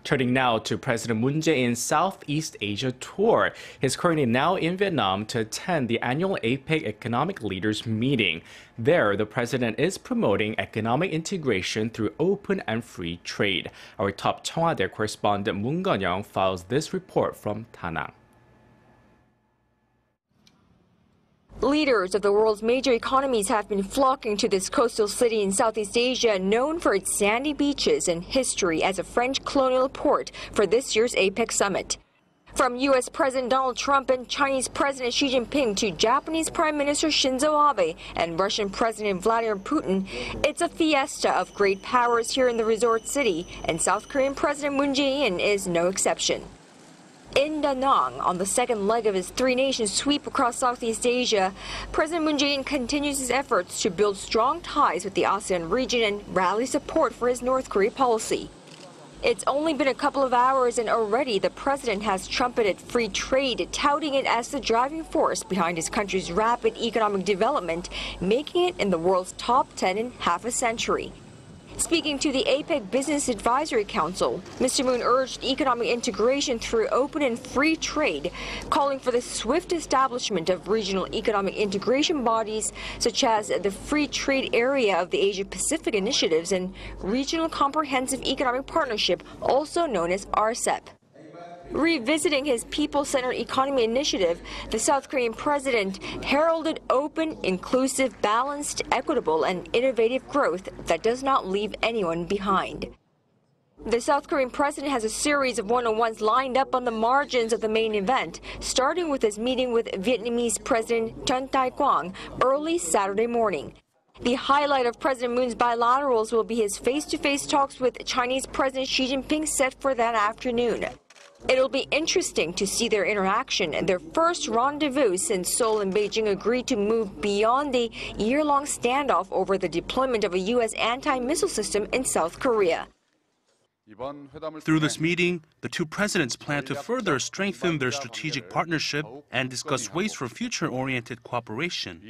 Turning now to President Moon Jae-in's Southeast Asia tour. He's currently now in Vietnam to attend the annual APEC Economic Leaders Meeting. There, the president is promoting economic integration through open and free trade. Our top Cheongwadae correspondent Moon Connyoung files this report from Danang. Leaders of the world's major economies have been flocking to this coastal city in Southeast Asia, known for its sandy beaches and history as a French colonial port, for this year's APEC summit. From U.S. President Donald Trump and Chinese President Xi Jinping to Japanese Prime Minister Shinzo Abe and Russian President Vladimir Putin, it's a fiesta of great powers here in the resort city, and South Korean President Moon Jae-in is no exception. In Danang, on the second leg of his three-nation sweep across Southeast Asia, President Moon Jae-in continues his efforts to build strong ties with the ASEAN region and rally support for his North Korea policy. It's only been a couple of hours and already the president has trumpeted free trade, touting it as the driving force behind his country's rapid economic development, making it in the world's top 10 in half a century. Speaking to the APEC Business Advisory Council, Mr. Moon urged economic integration through open and free trade, calling for the swift establishment of regional economic integration bodies such as the Free Trade Area of the Asia-Pacific Initiatives and Regional Comprehensive Economic Partnership, also known as RCEP. Revisiting his people-centered economy initiative, the South Korean president heralded open, inclusive, balanced, equitable, and innovative growth that does not leave anyone behind. The South Korean president has a series of one-on-ones lined up on the margins of the main event, starting with his meeting with Vietnamese President Trần Đại Quang early Saturday morning. The highlight of President Moon's bilaterals will be his face-to-face talks with Chinese President Xi Jinping set for that afternoon. It'll be interesting to see their interaction and their first rendezvous since Seoul and Beijing agreed to move beyond the year-long standoff over the deployment of a U.S. anti-missile system in South Korea. Through this meeting, the two presidents plan to further strengthen their strategic partnership and discuss ways for future-oriented cooperation.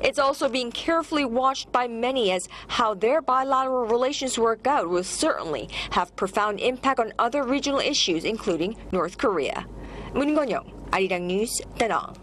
It's also being carefully watched by many as how their bilateral relations work out will certainly have profound impact on other regional issues, including North Korea. Moon Connyoung, Arirang News, Danang.